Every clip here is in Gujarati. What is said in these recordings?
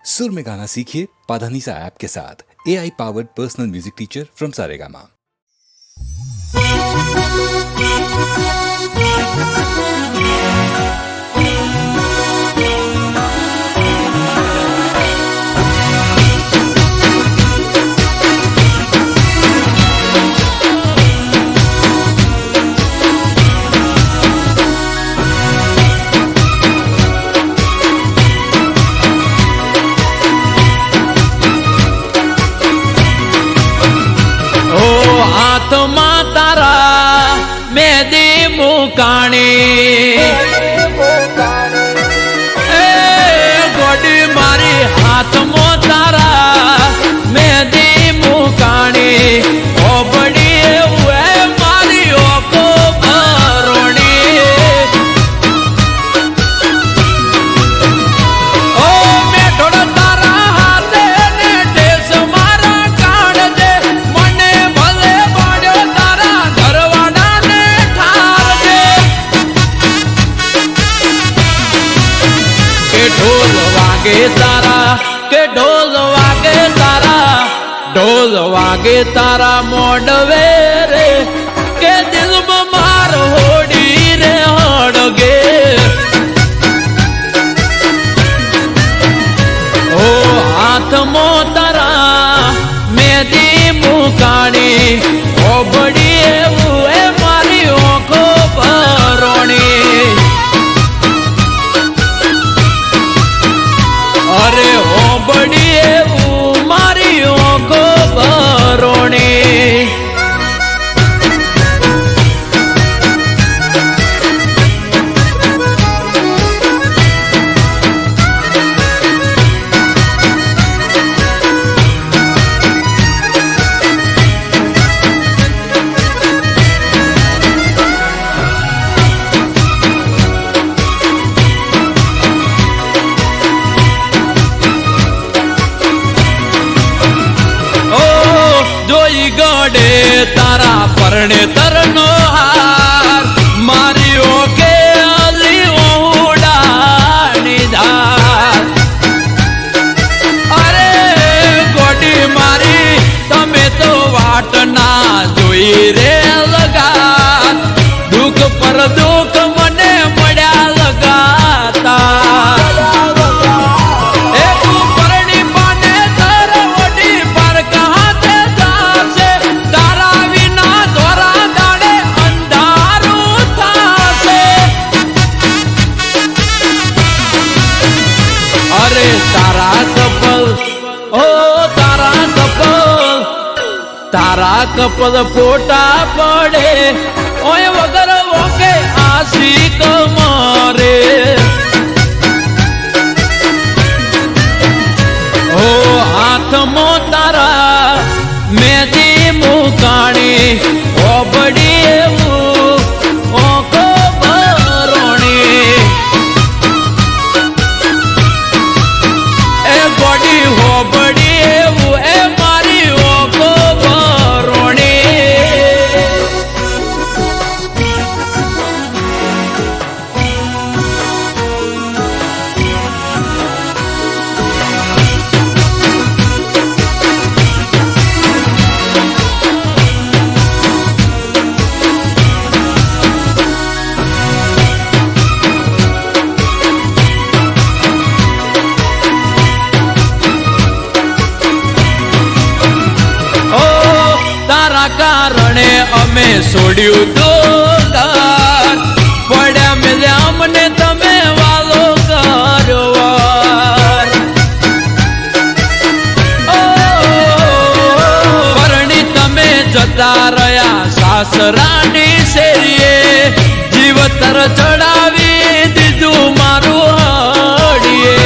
सुर में गाना सीखिए पाधानीसा ऐप के साथ। AI powered personal music teacher from Saregama. આત્મા તારા મેદી મુકાણી એ ગોડી મારી હાથમાં તારા મેદી મુકાણી ઓબડી એવું મારી ઓકો ભરોણી ઓ મેઠોડ તારા હાથે ને ટેસ મારા કાઢજે મને ભલે પાડ્યો તારા ઘરવાળાને ઠારજે કે ઢોલ વાગે તારા કે ઢોલ વાગે તારા ઢોલ વાગે તારા મોડવે રે કે દિલમાં માર હોડી રે હડગે ઓ હાથમો તારા મેદી મુકાણી ઓબડી એવું એ મારી ઓખો ભરોણી અરે ઓબડી એવું મારી ઓખો ભરોણી જોઈ ગડે તારા પરણે તરનો હાર મારી ઓકે અલી ઓડાની ધાર અરે ગોડી મારી તમે તો વાટ ના જોઈ રે લગા દુઃખ પર દુઃખ મને મળ્યા લગાતા તારા કપલ ફોટા પડે ઓય વગર વોકે આશિક મારે ઓ હાથમો તારા મેદી મુકાણી ઓબડી એવું ઓખો ભરોણી એ ગોડી હોબડી એવું એ મારી ઓખો કારણે અમે છોડ્યું તો ઘર પડ્યા મેલ્યા અમને તમે વાલો કરો પરણી તમે જતા રહ્યા સાસરાની શેરીએ જીવતર ચડાવી દીધું મારું હડીએ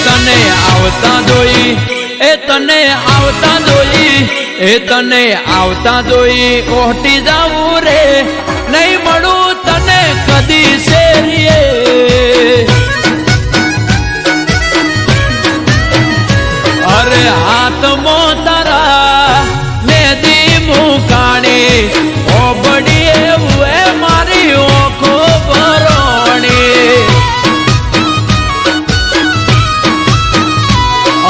તને આવતા જોઈ તને આવતા જોઈ ઓટી જાવું રે નહીં મળું તને કદી શેરીએ હાથમો તારા મેદી મુકાણી ઓ બડી એવું એ મારી ઓખો ભરોણી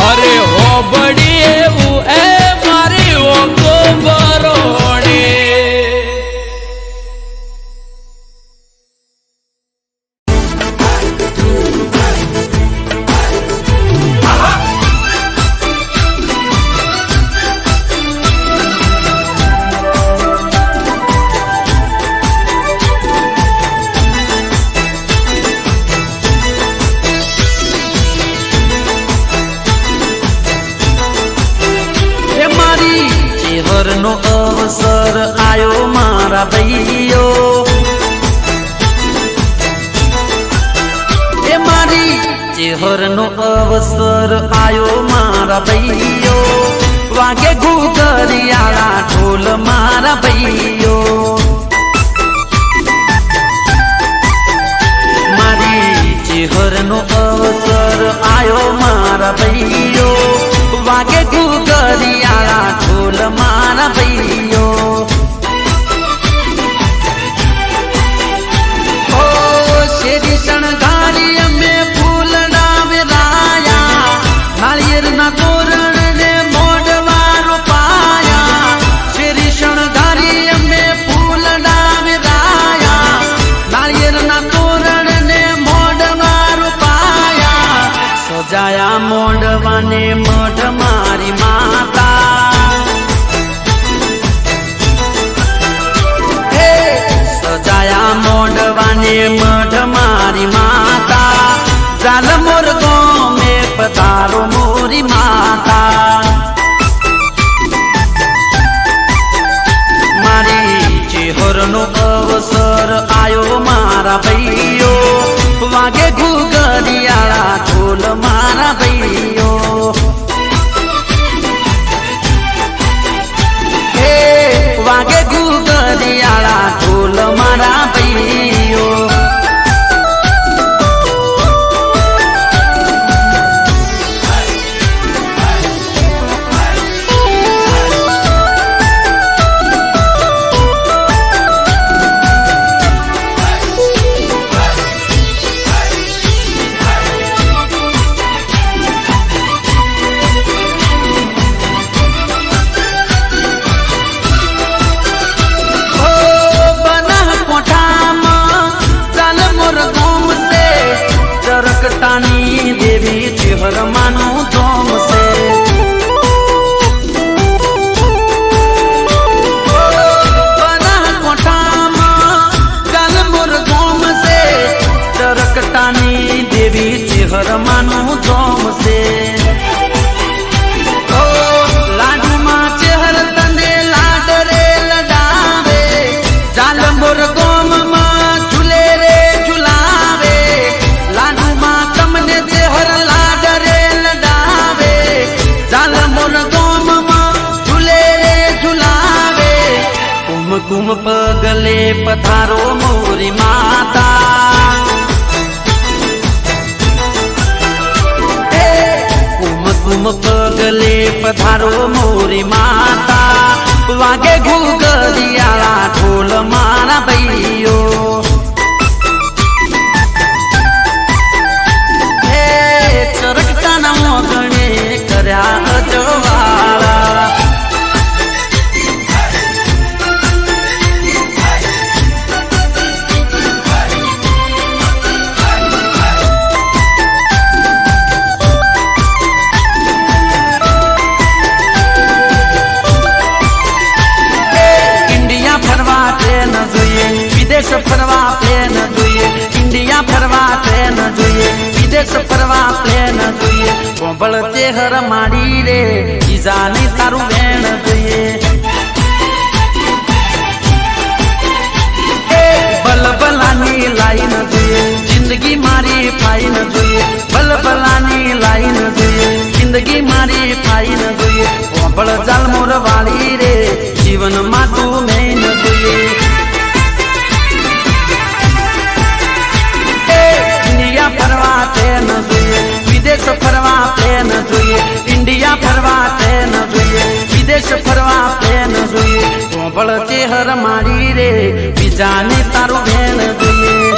અરે ઓ બડી એવું એ મારી ઓખો ભરોણી નો અવસર આયો મારા ભાઈઓ એ મારી ચેહરનો અવસર આયો મારા ભાઈઓ વાગે ઘૂઘરિયાળા ઢોલ મારા ભાઈઓ મારી ચેહરનો અવસર આયો મારા ભાઈઓ વાગે ઘૂઘરિયાળા ઢોલ મારા ભાઈઓ ઓ શેરી શણગારી અમે ફૂલડા વેરાયા નાળિયેરના તોરણ ને મોઢવારો પાયા શેરી શણગારી અમે ફૂલડા વેરાયા નાળિયેરના તોરણ ને મોઢવારો પાયા સજાયા મોઢવાને મઢ મારી માતા સજાયા મોઢવાને મઢ મારી માતા ચાલ મોર ગોમે પધારો મોરી માતા મારી ચેહરનો અવસર આયો મારા ભાઈઓ વાગે ઘૂઘરિયાળા ઢોલ મારા ભાઈઓ વાગે ઘૂઘરિયાળા ઢોલ મારા ભાઈઓ દેવી ચેહરમાનું ધોમ છે બનાસકાંઠામાં ગાલમોર ધોમ છે ચરકટાની દેવી ચેહરમાનું ધોમ છે લાડુમાં ચેહર તને લાડ રે લડાવે જાલમોર ગોમમાં ઝૂલે રે ઝુલાવે લાડુમાં તમને ચેહર લાડ રે લડાવે જાલમોર ગોમમાં ઝૂલે રે ઝુલાવે કુમકુમ પગલે પધારો મોરી માતા કુમકુમ પગલે પધારો મોરી માતા વાગે ઘૂઘરિયાળા ઢોલ મારા ભાઈઓ ચરકટાના મોગણે કર્યા અજવાળા ઇન્ડિયા ફરવા ટ્રેન જોઈએ વિદેશ ફરવા પ્લેન જોઈએ ઇન્ડિયા ફરવા ટ્રેન જોઈએ વિદેશ ફરવા પ્લેન જોઈએ કોંભળ ચેહર માડી રે ઈજાની તારું વેણ જોઈએ બલબલાની લાઈન જોઈએ જિંદગી મારી ફાઈન જોઈએ બલબલાની લાઈન જોઈએ જિંદગી મારી ફાઈન જોઈએ કોંભળ જાલમોર વાળી રે જીવનમાં તું મેન જોઈએ ઇન્ડિયા ફરવા ટ્રેન જોઈએ વિદેશ ફરવા પ્લેન જોઈએ ઇન્ડિયા ફરવા ટ્રેન બીજાને તારું વેણ જોઈએ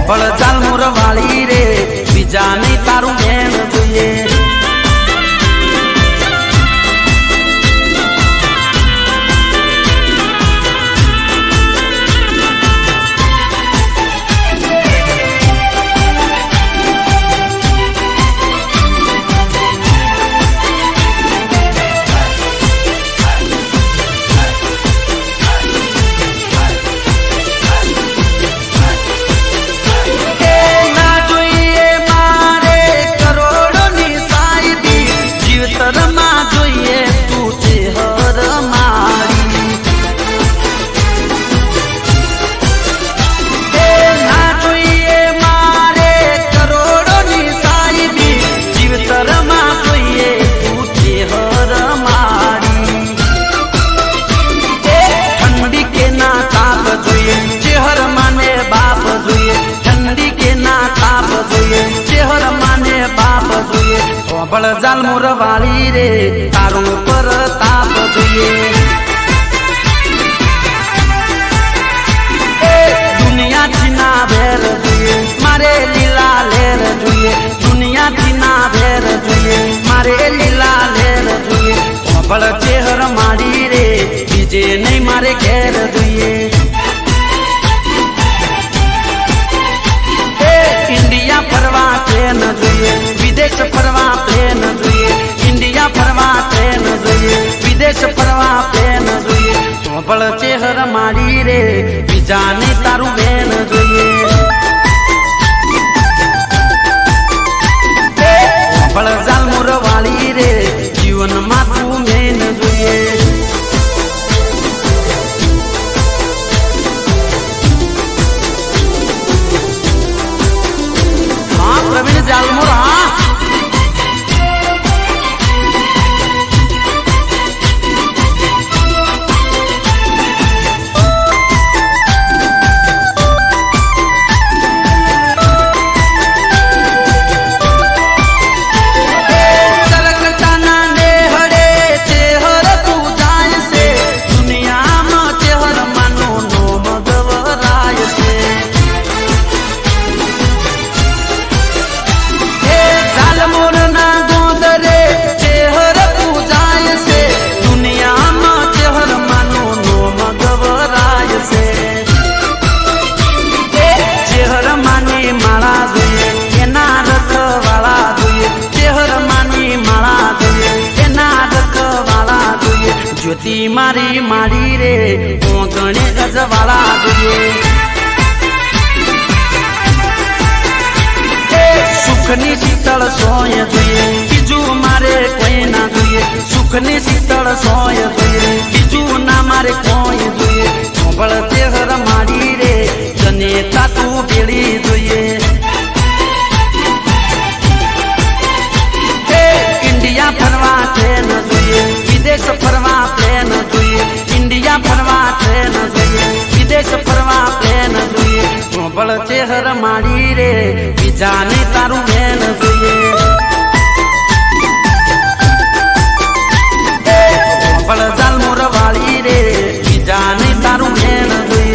પણ ચાલ મોર વાળી રે બીજાને તારું વેણ જોઈએ પણ જાલ મોર વાળી રે તારું પર તાપ જોઈએ દુનિયાથી ના ભેર જોઈએ મારે લીલા લેર જોઈએ દુનિયાથી ના ભેર જોઈએ મારે લીલા લેર જોઈએ પણ ચહેર મારી રે બીજે નહીં મારે ઘેર જોઈએ ઇન્ડિયા ફરવા ટ્રેન જોઈએ વિદેશ ફરવા પ્લેન જોઈએ ઇન્ડિયા ફરવા ટ્રેન જોઈએ વિદેશ ફરવા પ્લેન જોઈએ પણ ચહેર મારી રે બીજાને તારું બેન જોઈએ પણ જાલ મોર વાળી રે જીવનમાં તું મેન જોઈએ પ્રવીણ જાલમોર હા જ્યોતિ મારી મારી રે ગણે ગજવાળા જોઈએ સુખની શીતળ સોય જોઈએ બીજું મારે કોઈ ના જોઈએ સુખની શીતળ સોય જોઈએ બીજું ના મારે કોઈ જોઈએ પણ ચહેર મારી રે તને તાતું ભેળી જોઈએ ઇન્ડિયા ફરવા ટ્રેન જોઈએ વિદેશ ફરવા પ્લેન જોઈએ ઇન્ડિયા ફરવા ટ્રેન જોઈએ વિદેશ ફરવા પ્લેન જોઈએ પણ ચહેર મારી રે બીજાને તારું બેન જોઈએ પણ જાલ મોર વાળી રે બીજાને તારું બેન જોઈએ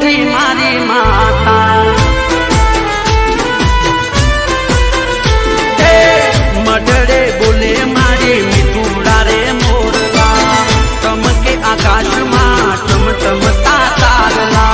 મીઠી મારી માતા મઢડે બોલે મારી મીઠુડા રે મોરલા ચમકે આકાશમાં ટમટમતા તારલા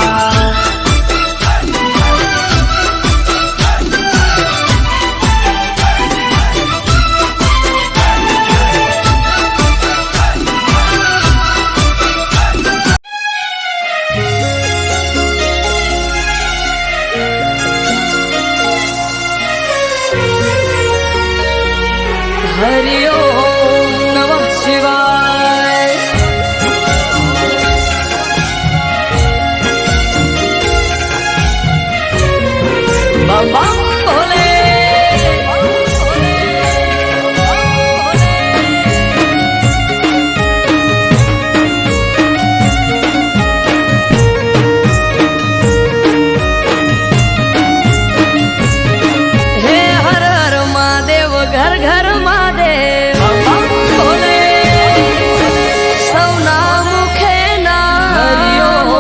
हरि ओम नमः शिवाय बम बम भोले हे हर हर महादेव घर घर महादेव भोले सौना मुखे ना हरि ओम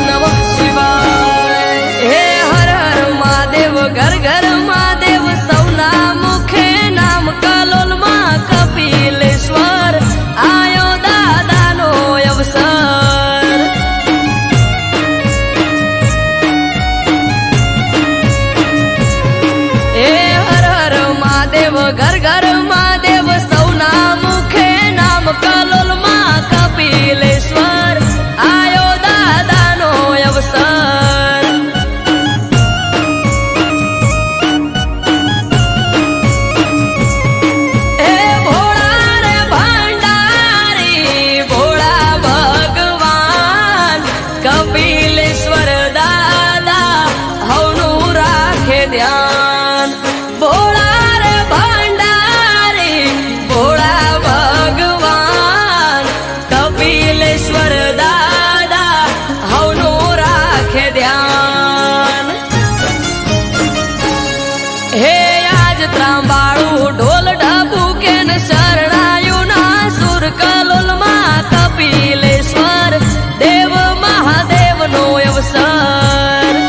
नमः शिवाय हे हर हर महादेव घर घर महादेव सौना मुखे नाम कलोल मां कपिलेश्वर आयो दादानो अवसर हे हर हर महादेव घर घर महादेव सौना मुखे नाम कलोल मां कपिलेश्वर आयो दादानो अवसर हे भोळा रे भंडारी भोळा भगवान कपिलेश्वर दादा हवनु राखे ध्यान भोळा रे भंडारी भोळा भगवान कपिलेश्वर दादा हवनु राखे ध्यान हे आज ત્રાંબાળું ઢોલ ઢબુકે ને શરણાયું ના સુર કલોલ માં કપિલેશ્વર દેવ મહાદેવનો અવસર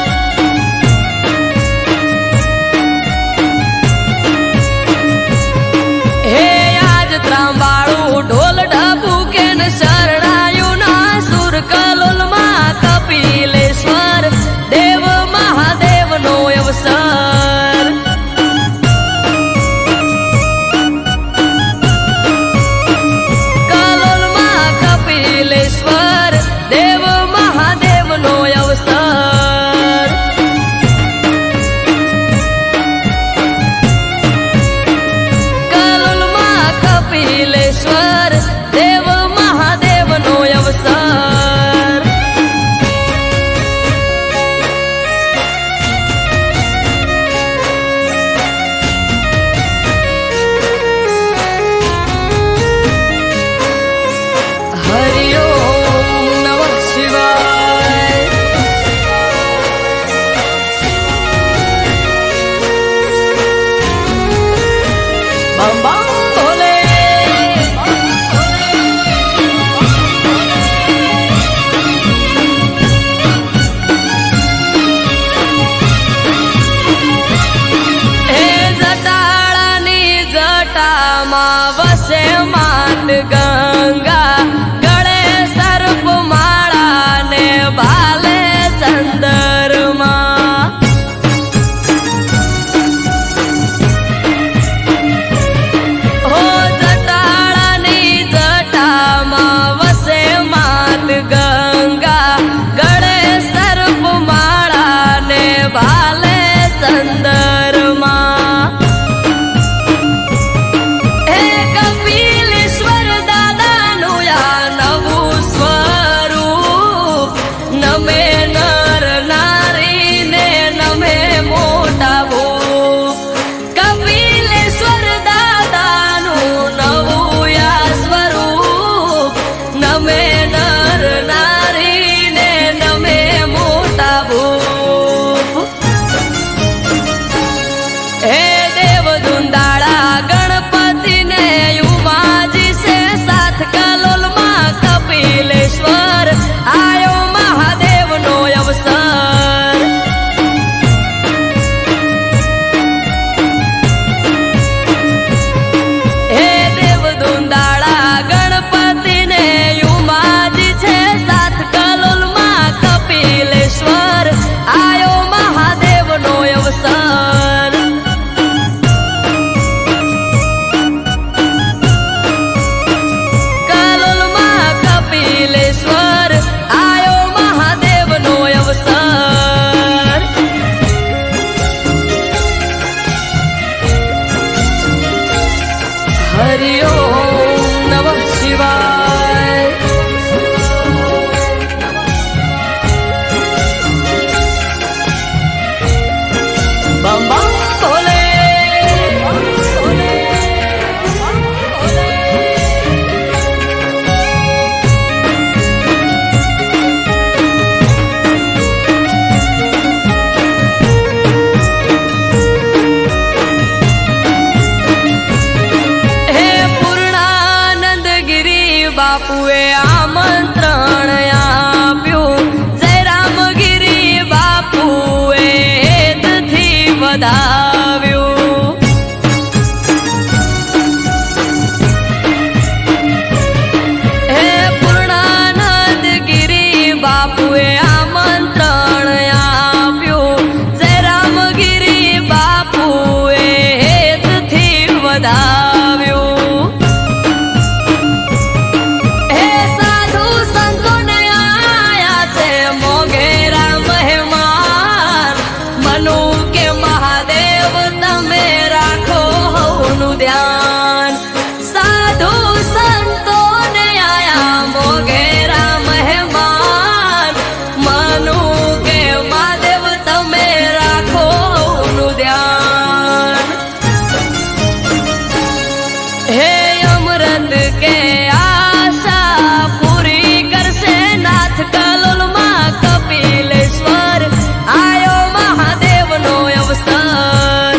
હે આજ ત્રાંબાળું ઢોલ ઢબુકે ને શરણાયું ના સુર કલોલ માં કપિલેશ્વર દેવ મહાદેવનો અવસર કલોલ માં કપિલેશ્વર દેવ મહાદેવનો અવસર કલોલ માં કપિલેશ્વર દેવ મહાદેવનો અવસર હરિ ઓમ નમઃ શિવાય બમ બમ ભોલે હે જટાળાની જટામાં વસે માત ગંગા ગળે સર્પ માળા ને ભાલે ચંદરમાં હો જટાળાની જટામાં વસે માત ગંગા ગળે સર્પ માળા ને ભાલે ચંદરમાં હે કપિલેશ્વર દા બાપુએ આમંત્રણ આપ્યું, જય રામગીરી બાપુએ હેતથી વધાવ્યું. હે પૂર્ણાનંદ ગિરી બાપુએ આમંત્રણ આપ્યું, જય રામગીરી બાપુએ હેતથી વધાવ્યું. હે સાધુ સંતોને આયા છે મોગેરા મહેમાન, મનુ કે મહાદેવ તમે રાખો હવનું ધ્યાન. સાધુ સંતોને આયા મોગેરા મહેમાન, મનુ કે મહાદેવ તમે રાખો હવનું ધ્યાન. હે અમૃત કે આશા પૂરી કરશે નાથ કલોલમાં કપિલેશ્વર, આયો મહાદેવનો અવસર.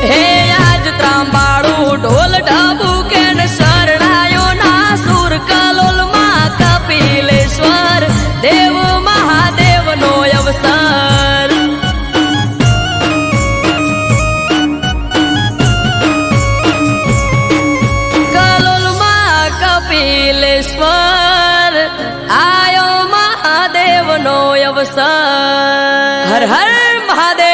હે આજ ત્રાંબાળું ઢોલ ઢબુકે ને શરણાયો ના સુર કલોલમાં કપિલેશ્વર, દેવ મહાદેવનો અવસર. કલોલમાં કપિલેશ્વર, આયો મહાદેવનો અવસર. હર હર Mahadev.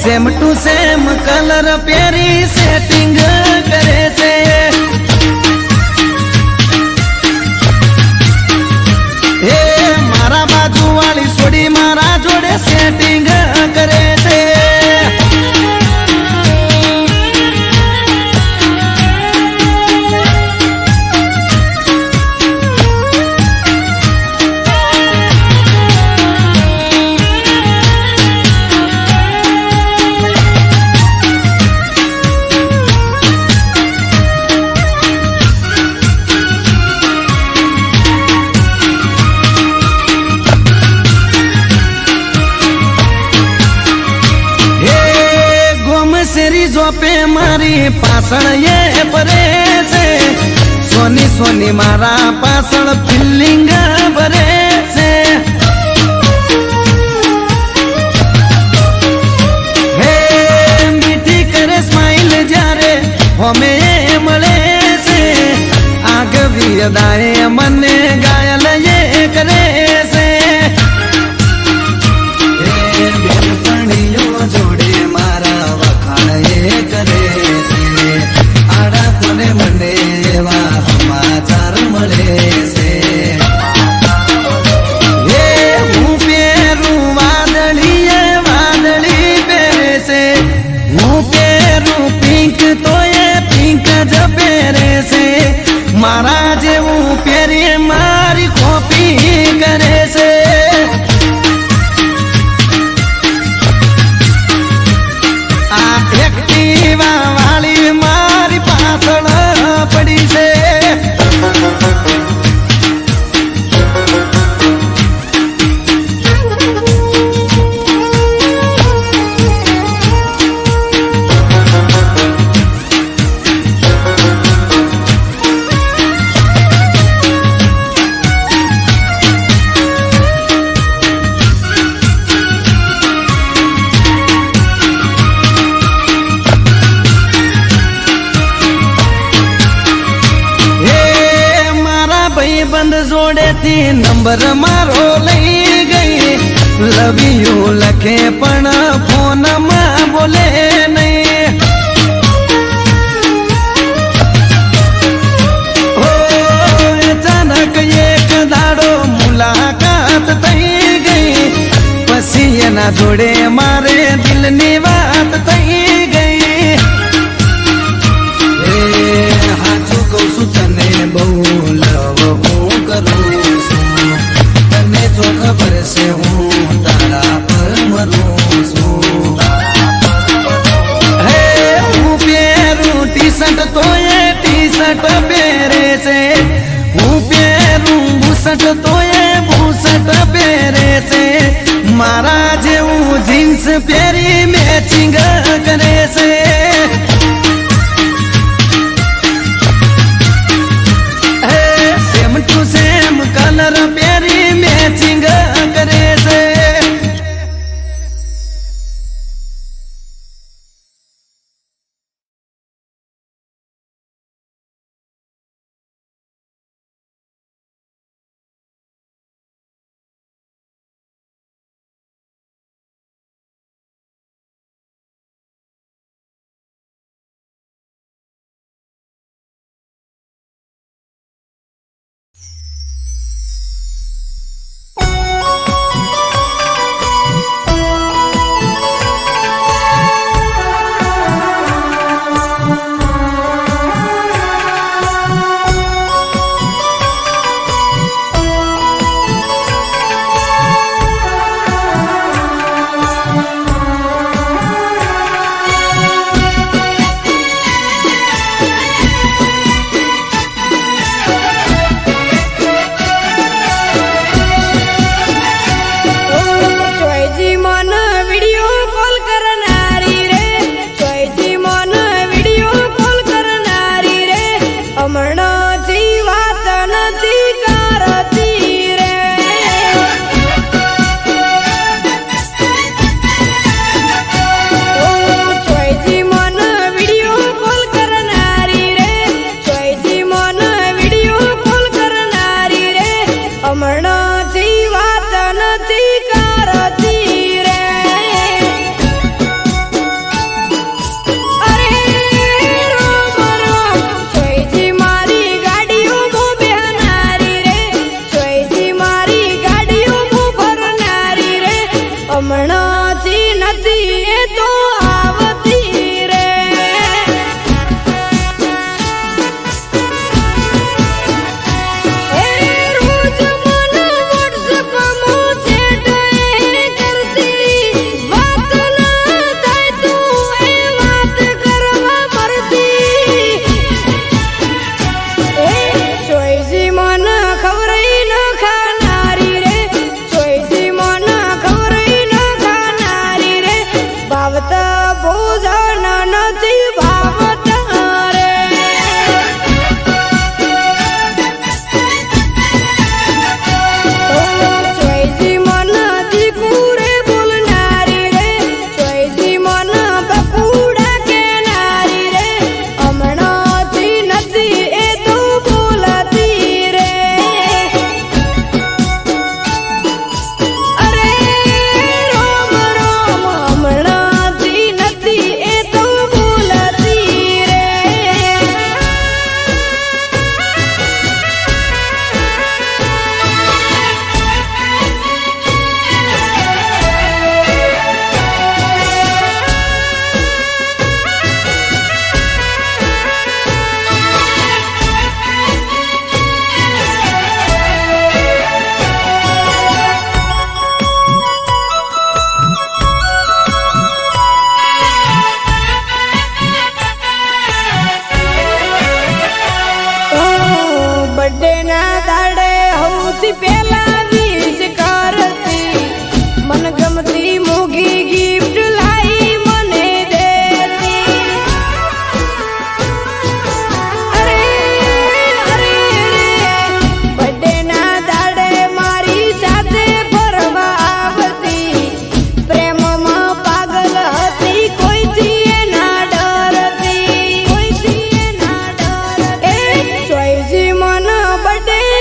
Same to same colour प्यारी सेटिंग करे छे। हे मारा बाजू वाली सोडी मारा जोड़े सेटिंग करे छे। पे मारी पासण ये भरे से सोनी सोनी मारा पासण फिलिंग भरे से। हे मीठी करे स्माइल जारे हमें मले से आग भी दाए मने गायल ये करे से। जोड़े मारा वखाण ये करे से आड़ा तने मने एवा समाचार मळे से। જોડેથી નંબર મારો લઈ ગઈ લવ યુ લખે પણ ફોનમાં બોલે નહીં હો અચાનક એક દાડો મુલાકાત થઈ ગઈ પછી એના જોડે મારે દિલની વાત થઈ ગઈ હાચું કહું છું તને બહુ લવ હું કરું છું તને જો ખબર છે હું તારા પર મરું છું હે હું પહેરું ટી શર્ટ તો એ ટી શર્ટ પહેરે છે હું પહેરું બુશર્ટ તો એ બુશર્ટ પહેરે છે મારા જેવું જીન્સ પહેરી મેચિંગ કરે છે સેમ ટુ સેમ કલર પહેરી મેચિંગ કરે છે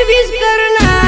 વિશ કરનાર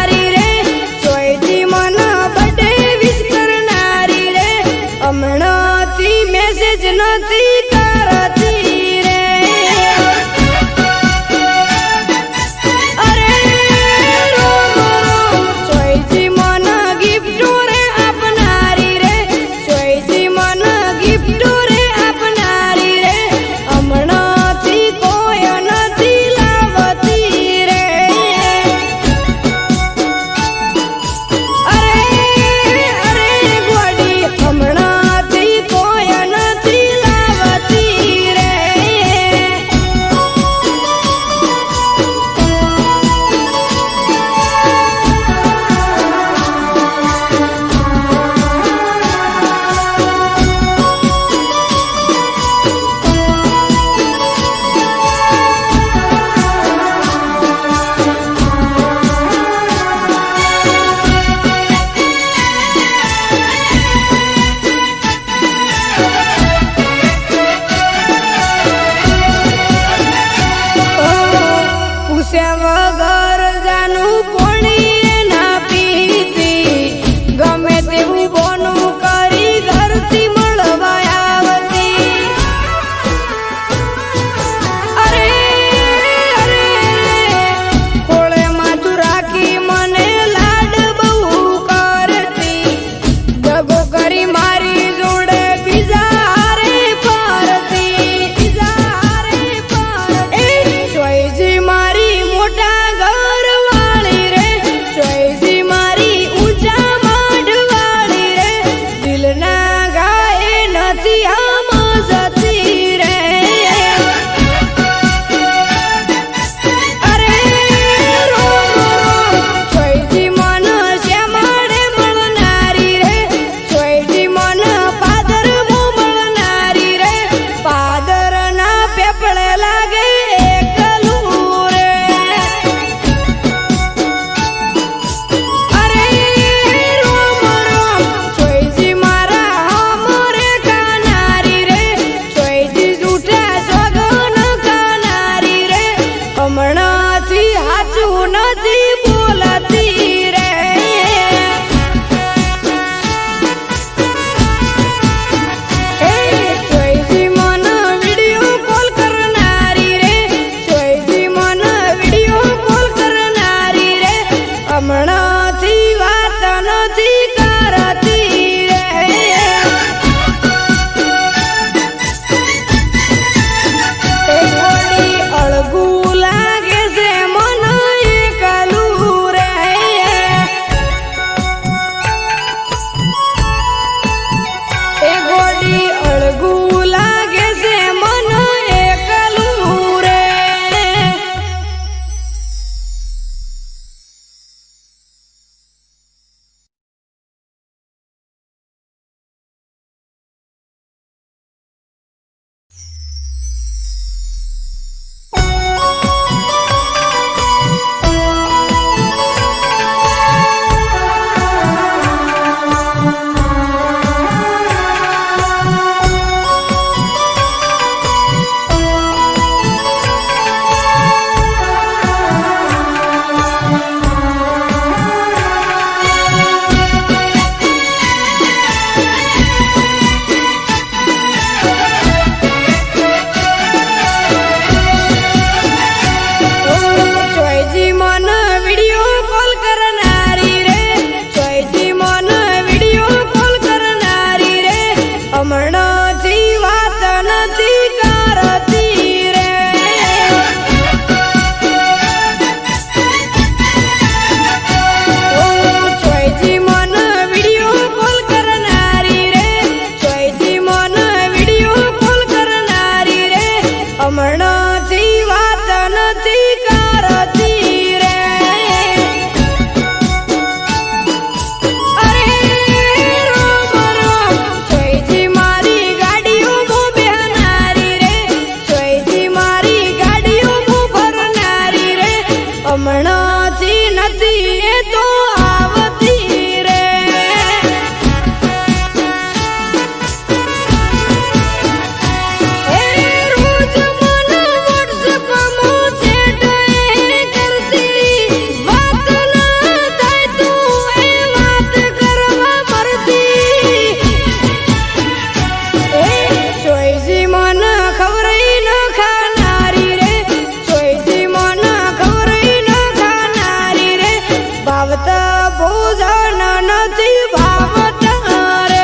હાલતા ભોજન નથી ભાવતા રે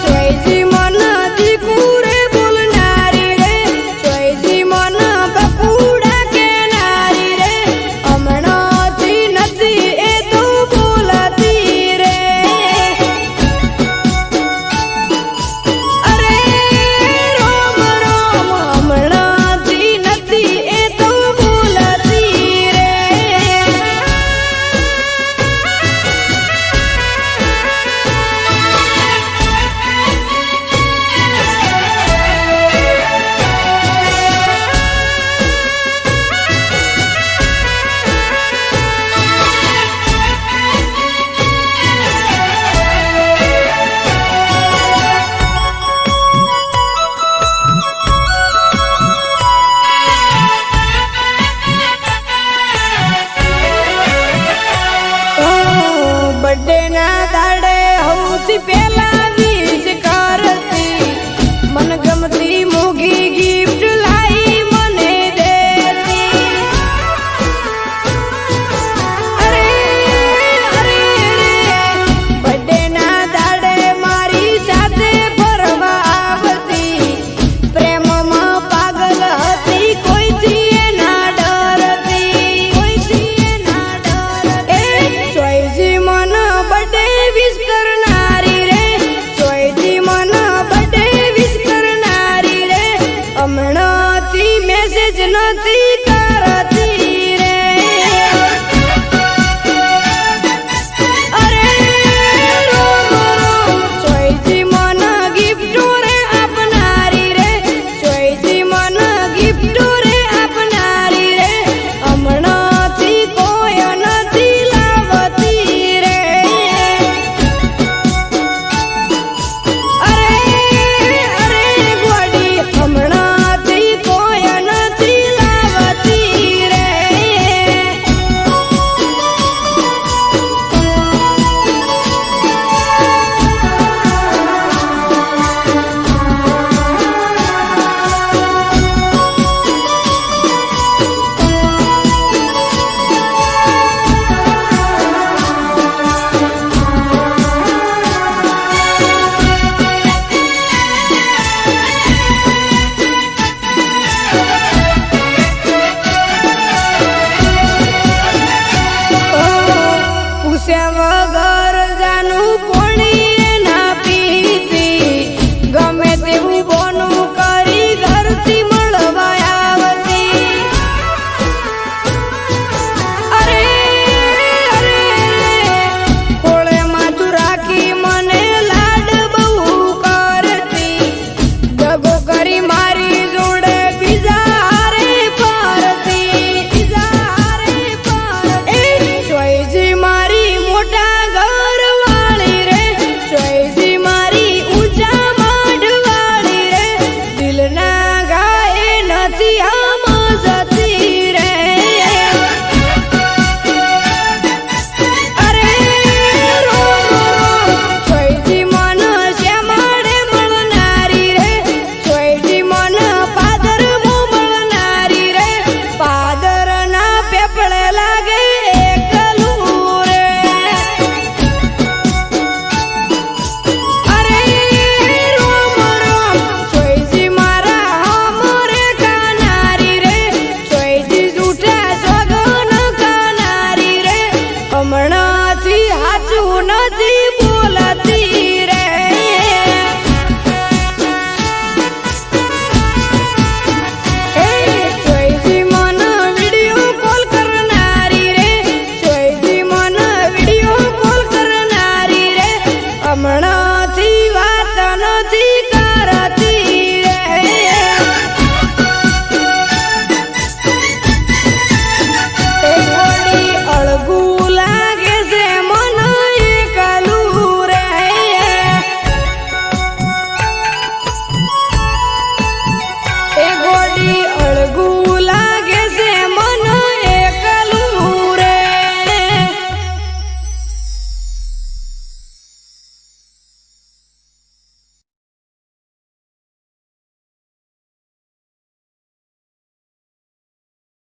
ચોઈજી મન દીકુરે બોલનારી રે ચોઈજી મન બકુડા કેનારી રે હમણાંથી નથી એ તો બોલતી રે અરે રોમ રોમ હમણાંથી નથી એ તો બોલતી રે બર્થડે ના દાડે સૌથી પહેલા વિશ કરતી મન ગમતી મોગી ગિફ્ટ લાઈ મને દેતી અરે અરે બર્થડે ના દાડે મારી સાથે ફરવા આવતી પ્રેમમાં પાગલ હતી કોઈથી એના ડરતી કોઈથી એના ડરતી ચોઈજી મન બર્થડે વિશ કરનારી રે ચોઈજી મન બર્થડે વિશ કરનારી રે હમણાંથી મેસેજ નથી